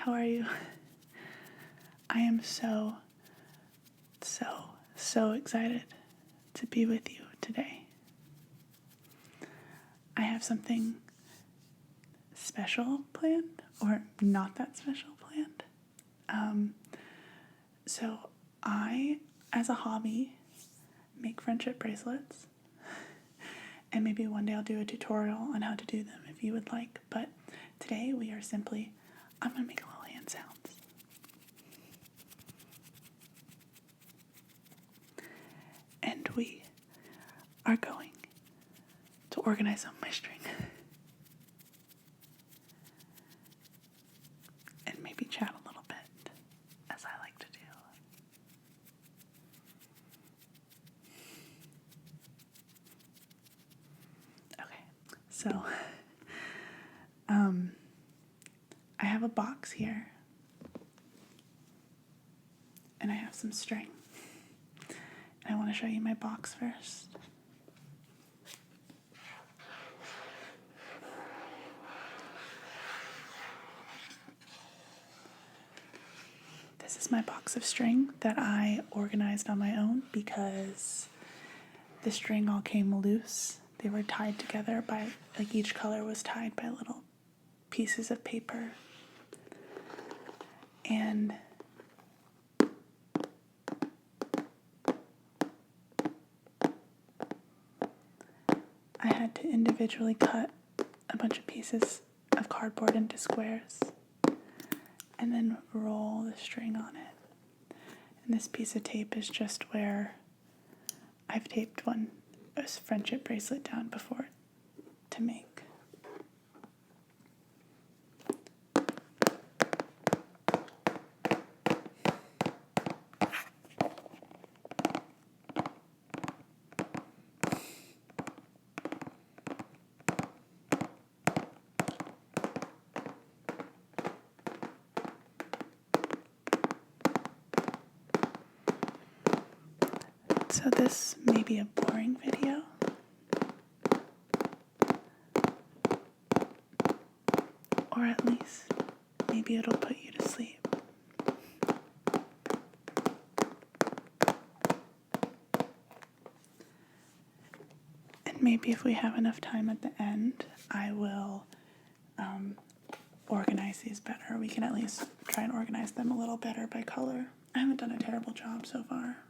How are you? I am so excited to be with you today. I have something special planned, or not that special planned. So I, as a hobby, make friendship bracelets. And maybe one day I'll do a tutorial on how to do them if you would like. But today we are simply, I'm going to make a little hand sounds. And we are going to organize some of my string. And maybe chat a little bit, as I like to do. Okay, so I have a box here, and I have some string. And I want to show you my box first. This is my box of string that I organized on my own because the string all came loose. They were tied together by, like, each color was tied by little pieces of paper. And I had to individually cut a bunch of pieces of cardboard into squares and then roll the string on it. And this piece of tape is just where I've taped a friendship bracelet down before to make. So this may be a boring video, or at least maybe it'll put you to sleep. And maybe if we have enough time at the end, I will organize these better. We can at least try and organize them a little better by color. I haven't done a terrible job so far.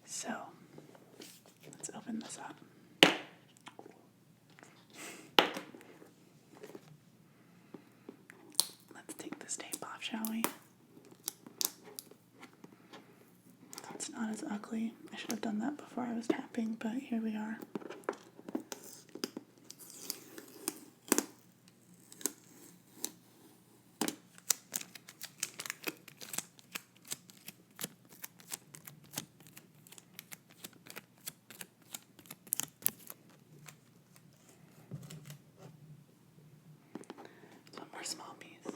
So, let's open this up. Let's take this tape off, shall we? It's not as ugly. I should have done that before I was tapping, but here we are. One more small piece.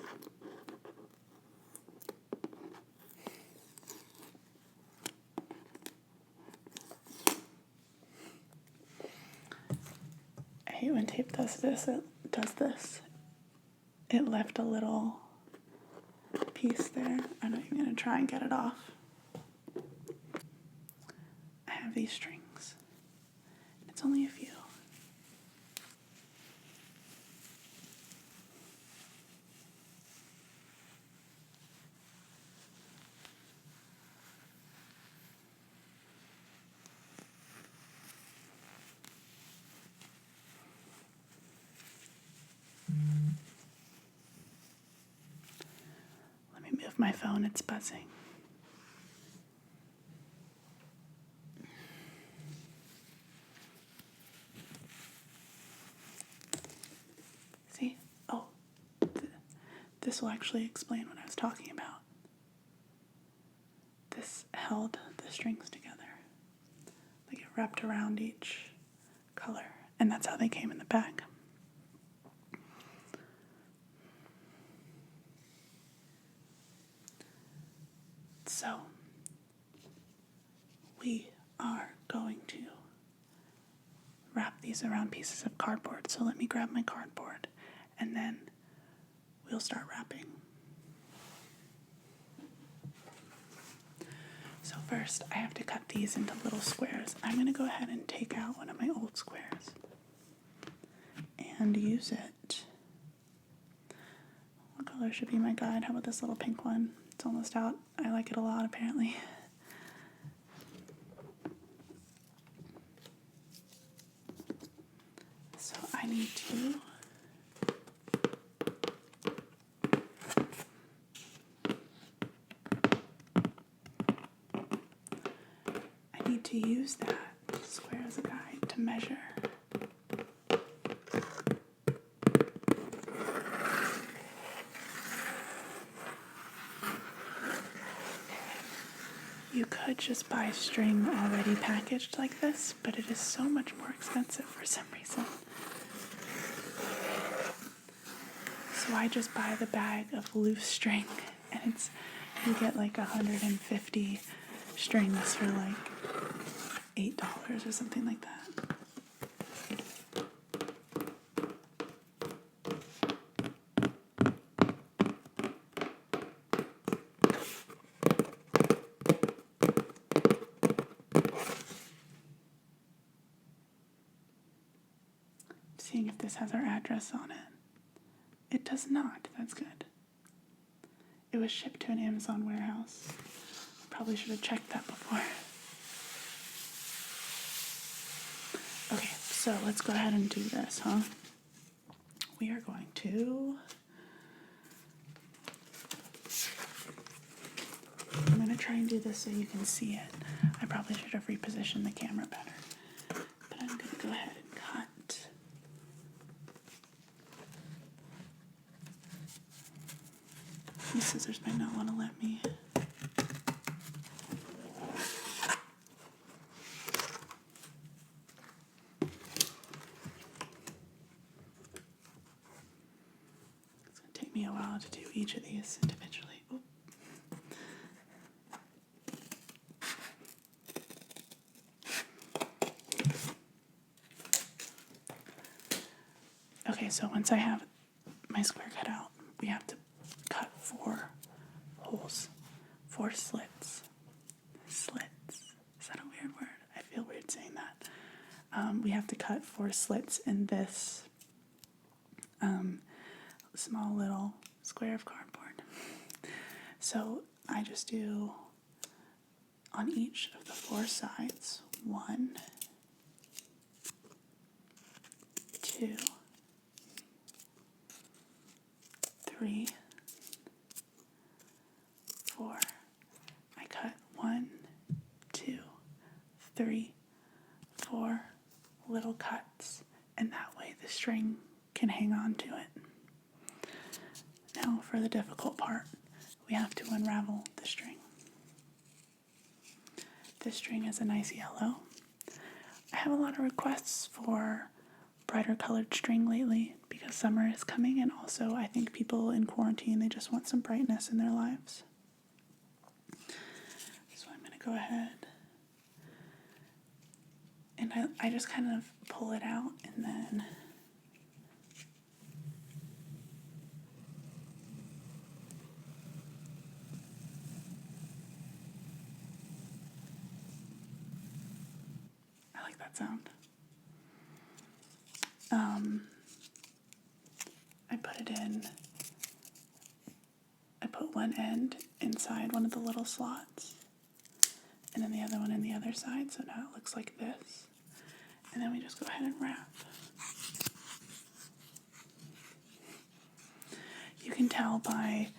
I hate when tape does this. It left a little piece there. I'm not even going to try and get it off. I have these strings. It's only a few. Let me move my phone, it's buzzing. See? Oh, this will actually explain what I was talking about. This held the strings together. Like it wrapped around each color, and that's how they came in the bag. So, we are going to wrap wrap these around pieces of cardboard. So let me grab my cardboard and then we'll start wrapping. So first I have to cut these into little squares. I'm going to go ahead and take out one of my old squares and use it. What color should be my guide? How about this little pink one? It's almost out. I like it a lot apparently. So I need to use that square as a guide to measure. You could just buy string already packaged like this, but it is so much more expensive for some reason. So I just buy the bag of loose string, and you get like 150 strings for like $8 or something like that. Seeing if this has our address on it. It does not. That's good. It was shipped to an Amazon warehouse. I probably should have checked that before. Okay, so let's go ahead and do this, huh? We are going to... I'm going to try and do this so you can see it. I probably should have repositioned the camera better. But I'm going to go ahead and cut. These scissors might not want to let me. It's going to take me a while to do each of these individually. Oop. Okay, so once I have my square cut out, we have to cut 4 holes, 4 slits. Slits. Is that a weird word? I feel weird saying that. We have to cut 4 slits in this small little square of cardboard. So I just do on each of the 4 sides 1, 2, 3, 4. I cut 1, 2, 3, 4 little cuts, and that way the string can hang on to it. Now for the difficult part, we have to unravel the string. This string is a nice yellow. I have a lot of requests for brighter colored string lately because summer is coming, and also I think people in quarantine, they just want some brightness in their lives. So I'm going to go ahead and I just kind of pull it out, and then I like that sound. I put it in, I put one end inside one of the little slots, and then the other one in the other side, so now it looks like this. And then we just go ahead and wrap. You can tell by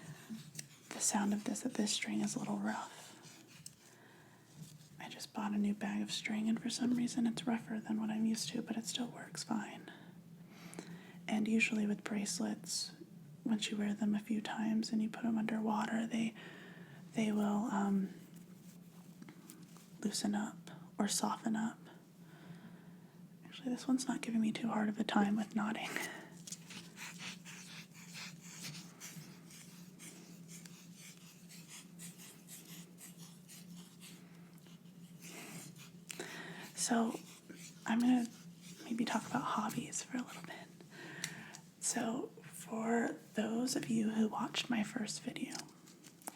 the sound of this that this string is a little rough. I just bought a new bag of string, and for some reason it's rougher than what I'm used to, but it still works fine. And usually with bracelets, once you wear them a few times and you put them under water, they will loosen up or soften up. Actually, this one's not giving me too hard of a time with knotting. So I'm going to maybe talk about hobbies for a little bit. So for those of you who watched my first video,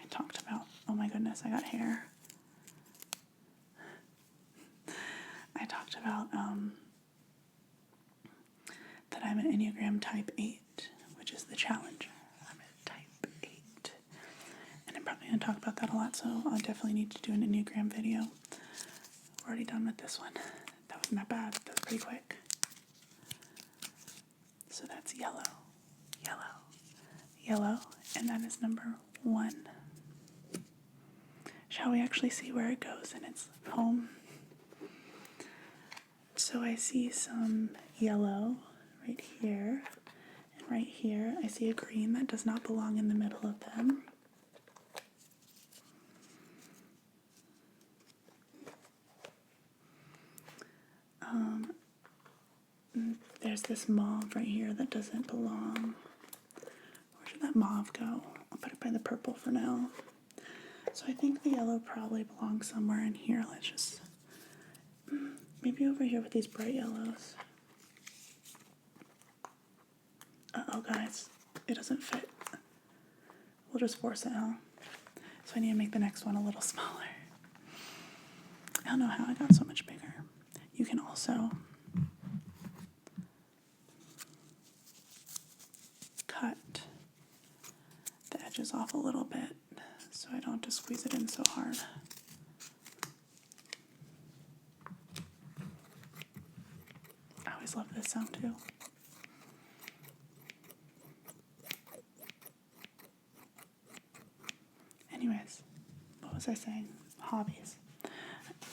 I talked about, oh my goodness, I got hair. I talked about that I'm an Enneagram type 8, which is the challenger. I'm a type 8. And I'm probably going to talk about that a lot, so I'll definitely need to do an Enneagram video. We're already done with this one. That wasn't that bad. That was pretty quick. So that's yellow, yellow, yellow, and that is number 1. Shall we actually see where it goes in its home? So I see some yellow right here, and right here I see a green that does not belong in the middle of them. There's this mauve right here that doesn't belong. Where should that mauve go? I'll put it by the purple for now. So I think the yellow probably belongs somewhere in here. Let's just, maybe over here with these bright yellows. Uh-oh, guys. It doesn't fit. We'll just force it, huh? So I need to make the next one a little smaller. I don't know how I got so much bigger. You can also cut the edges off a little bit so I don't have to squeeze it in so hard. I always love this sound too. Anyways, what was I saying? Hobbies.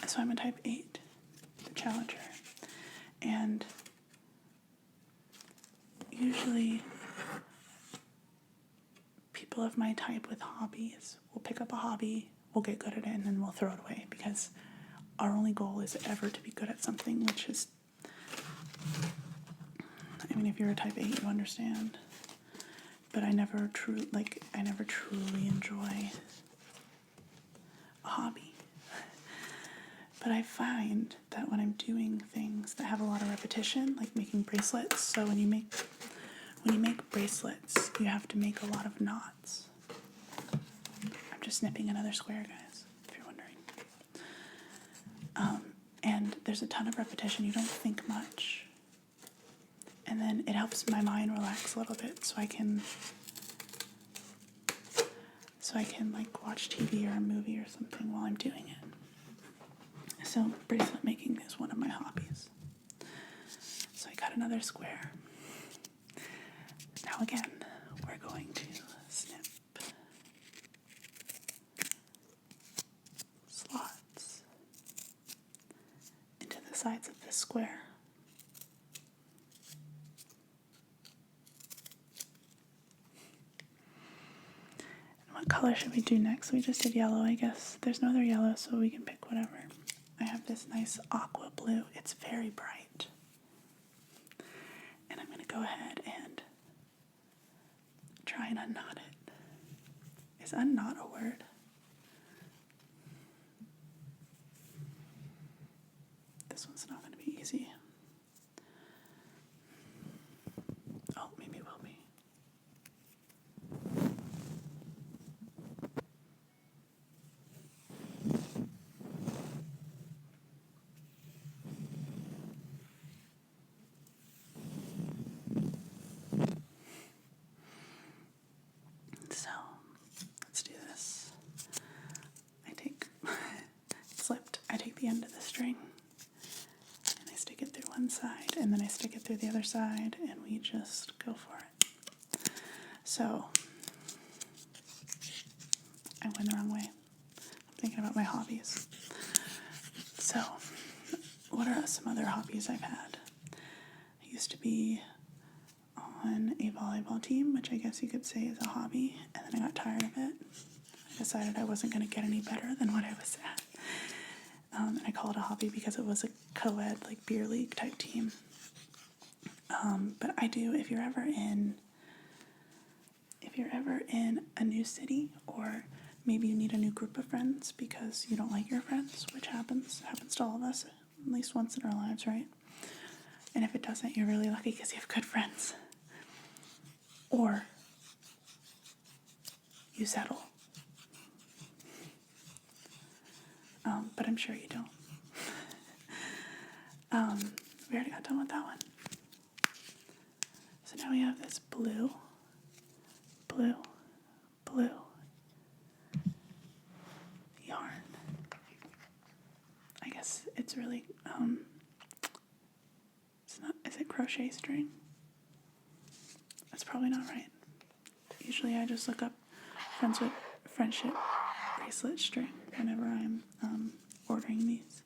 So I'm a type 8, the challenger. And usually people of my type with hobbies will pick up a hobby, we'll get good at it, and then we'll throw it away because our only goal is ever to be good at something, which is, I mean, if you're a type 8, you understand. But I never truly enjoy a hobby. But I find that when I'm doing things that have a lot of repetition, like making bracelets, so when you make bracelets, you have to make a lot of knots. I'm just snipping another square, guys, if you're wondering. And there's a ton of repetition. You don't think much. And then it helps my mind relax a little bit so I can like watch TV or a movie or something while I'm doing it. So bracelet making is one of my hobbies. So I got another square. Now again, we're going to snip slots into the sides of this square. What color should we do next? We just did yellow, I guess. There's no other yellow, so we can pick whatever. I have this nice aqua blue. It's very bright. And I'm going to go ahead and try and unknot it. Is unknot a word? This one's not going to be easy. Oh, maybe it will be. So, let's do this. I take the end of the string, and I stick it through one side, and then I stick it through the other side, and we just go for it. So, I went the wrong way. I'm thinking about my hobbies. So, what are some other hobbies I've had? I used to be on a volleyball team, which I guess you could say is a hobby, and then I got tired of it. I decided I wasn't going to get any better than what I was at. And I call it a hobby because it was a co-ed, like beer league type team. But I do, if you're ever in a new city, or maybe you need a new group of friends because you don't like your friends, which happens to all of us at least once in our lives, right? And if it doesn't, you're really lucky because you have good friends. Or you settle. But I'm sure you don't. We already got done with that one. So now we have this blue, blue, blue yarn. I guess it's really, it's not, is it crochet string? That's probably not right. Usually I just look up friendship bracelet string whenever I'm ordering these.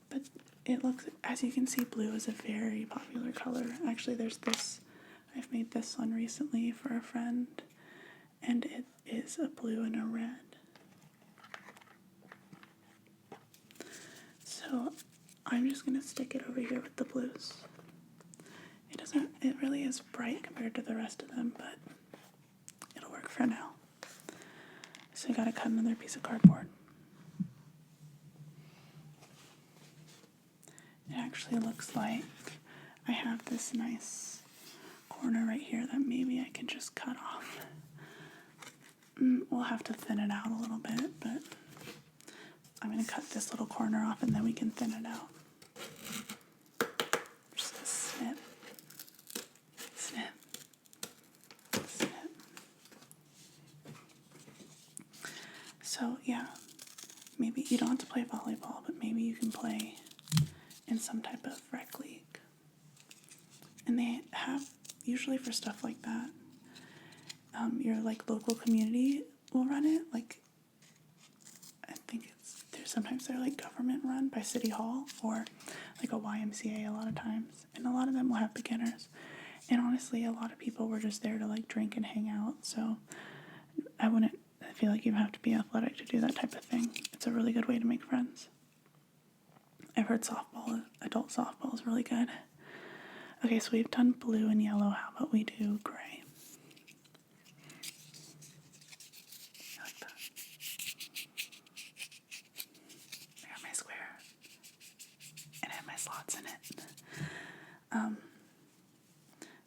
But it looks, as you can see, blue is a very popular color. Actually, there's this, I've made this one recently for a friend, and it is a blue and a red. So I'm just going to stick it over here with the blues. It really is bright compared to the rest of them, but it'll work for now. So I gotta cut another piece of cardboard. It actually looks like I have this nice corner right here that maybe I can just cut off. We'll have to thin it out a little bit, but I'm going to cut this little corner off and then we can thin it out. Just a snip, snip, snip. So yeah, maybe you don't have to play volleyball, but maybe you can play in some type of rec league. And they have, usually for stuff like that, your like local community will run it. Like, I think sometimes they're like government run by City Hall or like a YMCA a lot of times. And a lot of them will have beginners. And honestly, a lot of people were just there to like drink and hang out. So I feel like you have to be athletic to do that type of thing. It's a really good way to make friends. I've heard adult softball is really good. Okay, so we've done blue and yellow. How about we do gray? I like that. I got my square. And I have my slots in it.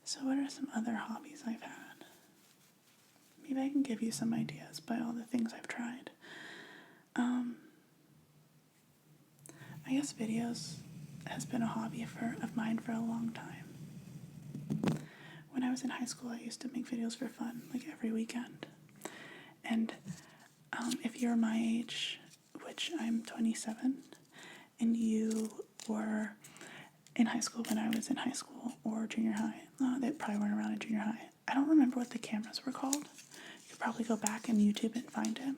So what are some other hobbies I've had? Maybe I can give you some ideas by all the things I've tried. I guess videos has been a hobby of mine for a long time. When I was in high school, I used to make videos for fun, like every weekend. And if you're my age, which I'm 27, and you were in high school when I was in high school or junior high, they probably weren't around in junior high. I don't remember what the cameras were called. You could probably go back and YouTube it and find it.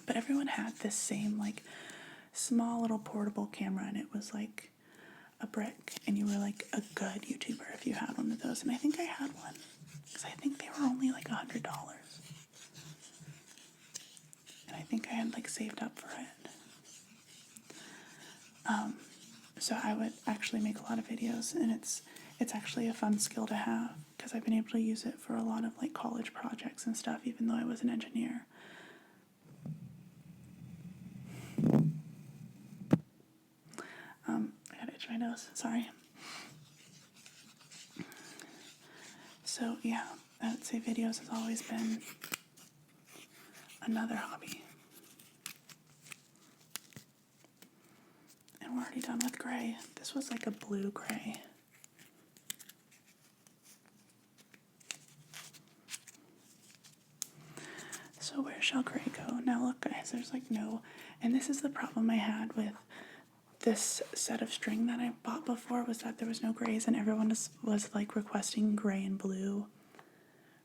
But everyone had this same like small little portable camera, and it was like a brick, and you were like a good YouTuber if you had one of those. And I think I had one because I think they were only like $100, and I think I had like saved up for it. So I would actually make a lot of videos, and it's actually a fun skill to have because I've been able to use it for a lot of like college projects and stuff, even though I was an engineer. I gotta itch my nose, sorry. So yeah, I would say videos has always been another hobby. And we're already done with gray. This was like a blue-gray. So where shall gray go? Now look guys, there's like no, and this is the problem I had with this set of string that I bought before, was that there was no grays, and everyone was like requesting gray and blue.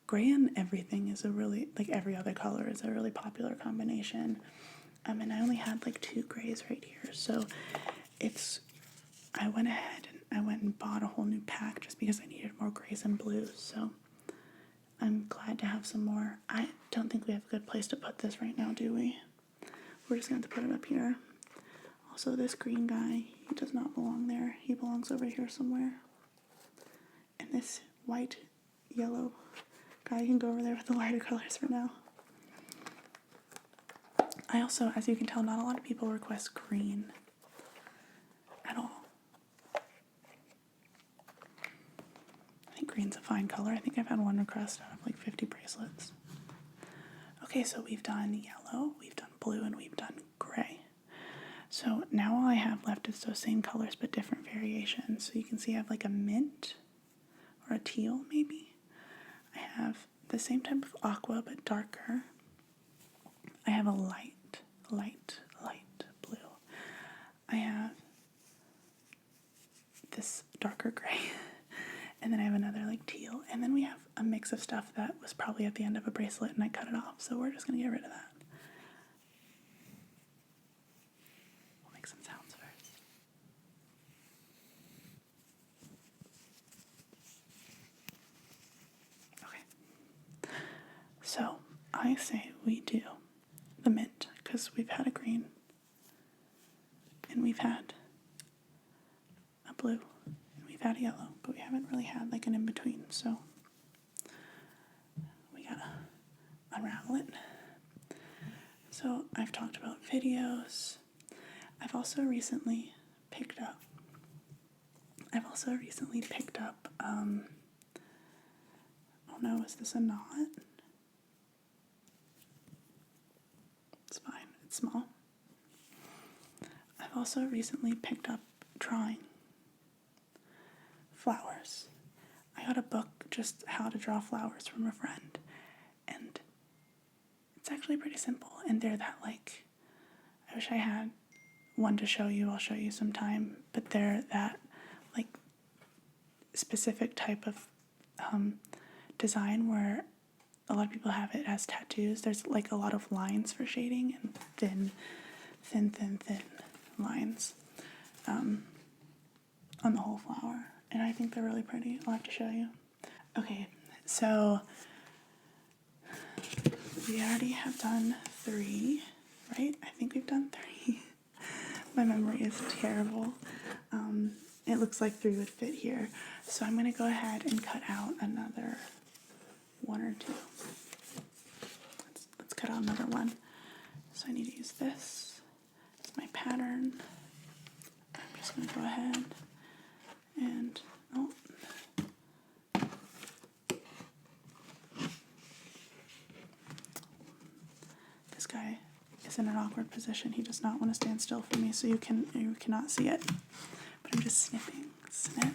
Gray and everything is a really, like every other color is a really popular combination. And I only had like 2 grays right here, so I went ahead and I went and bought a whole new pack just because I needed more grays and blues. So I'm glad to have some more. I don't think we have a good place to put this right now, do we? We're just going to have to put it up here. Also, this green guy, he does not belong there. He belongs over here somewhere. And this white, yellow guy can go over there with the lighter colors for now. I also, as you can tell, not a lot of people request green at all. green's a fine color. I think I've had one request out of like 50 bracelets. Okay, so we've done yellow, we've done blue, and we've done gray. So now all I have left is those same colors but different variations. So you can see I have like a mint or a teal maybe. I have the same type of aqua but darker. I have a light blue. I have this darker gray. And then I have another like teal. And then we have a mix of stuff that was probably at the end of a bracelet and I cut it off. So we're just going to get rid of that. We'll make some sounds first. Okay. So I say we do the mint because we've had a green and we've had a blue and we've had a yellow, but we haven't really had like an in-between, so we gotta unravel it. So I've talked about videos. I've also recently picked up oh no, is this a knot? It's fine, it's small. I've also recently picked up drawing flowers. I got a book just how to draw flowers from a friend, and it's actually pretty simple, and they're that like, I wish I had one to show you, I'll show you sometime, but they're that like specific type of design where a lot of people have it as tattoos. There's like a lot of lines for shading and thin lines on the whole flower, and I think they're really pretty. I'll have to show you. Okay, so we already have done 3, right? I think we've done 3. My memory is terrible. It looks like 3 would fit here, so I'm going to go ahead and cut out another 1 or 2. Let's cut out another one. So I need to use this as my pattern. I'm just going to go ahead and this guy is in an awkward position. He does not want to stand still for me, so you cannot see it. But I'm just snipping. Snip,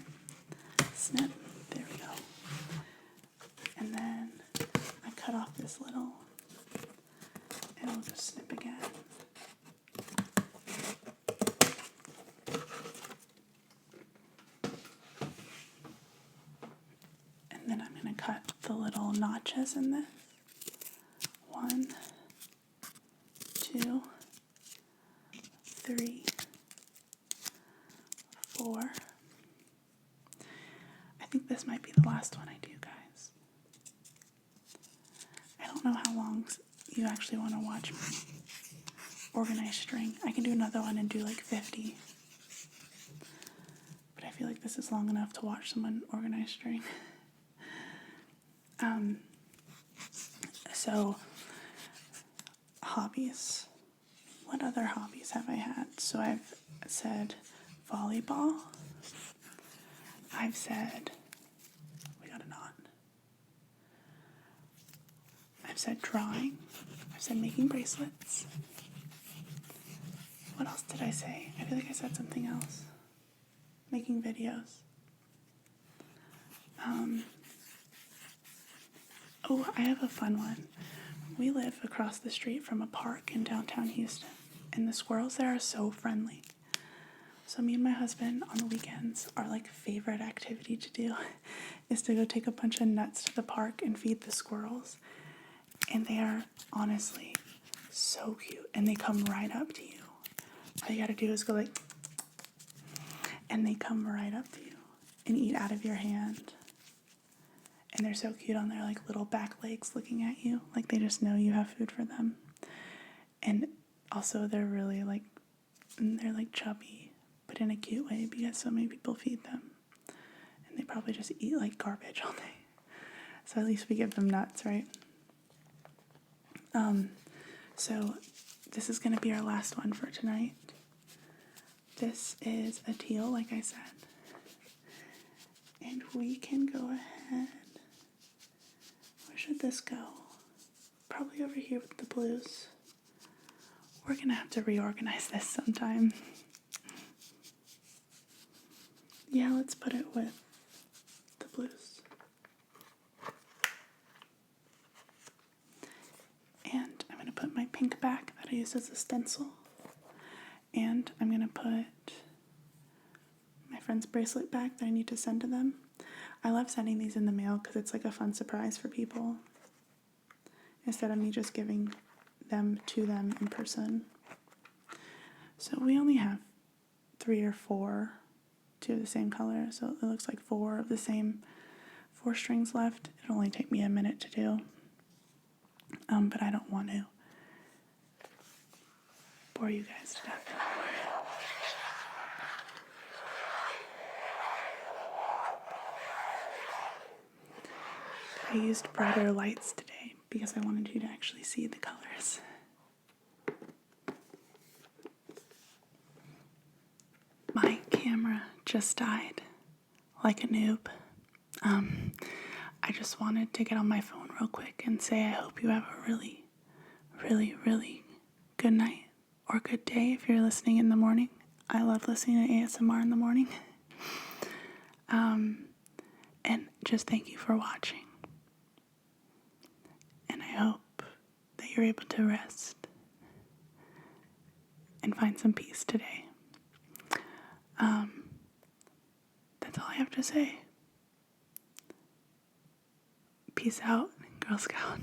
snip. There we go. And then I cut off this little, and I'll just snip again. And then I'm going to cut the little notches in this. 1, 2, 3, 4. I think this might be the last one I do, guys. I don't know how long you actually want to watch me organize string. I can do another one and do like 50. But I feel like this is long enough to watch someone organize string. So, hobbies. What other hobbies have I had? So I've said volleyball. I've said, we got a knot. I've said drawing. I've said making bracelets. What else did I say? I feel like I said something else. Making videos. Oh, I have a fun one. We live across the street from a park in downtown Houston, and the squirrels there are so friendly. So me and my husband on the weekends, our like favorite activity to do is to go take a bunch of nuts to the park and feed the squirrels. And they are honestly so cute, and they come right up to you. All you gotta do is go like, and they come right up to you and eat out of your hand. And they're so cute on their like little back legs looking at you, like they just know you have food for them. And also they're really like, they're like chubby, but in a cute way because so many people feed them. And they probably just eat like garbage all day. So at least we give them nuts, right? So this is gonna be our last one for tonight. This is a teal, like I said. And we can go ahead. Where should this go? Probably over here with the blues. We're gonna have to reorganize this sometime. Yeah, let's put it with the blues. And I'm gonna put my pink back that I used as a stencil. And I'm gonna put my friend's bracelet back that I need to send to them. I love sending these in the mail because it's like a fun surprise for people instead of me just giving them to them in person. So we only have 3 or 4, 2 of the same color, so it looks like 4 of the same 4 strings left. It'll only take me a minute to do, but I don't want to bore you guys to death anymore. I used brighter lights today because I wanted you to actually see the colors. My camera just died, like a noob. I just wanted to get on my phone real quick and say I hope you have a really, really, really good night or good day if you're listening in the morning. I love listening to ASMR in the morning. And just thank you for watching. And I hope that you're able to rest and find some peace today. That's all I have to say. Peace out, Girl Scout.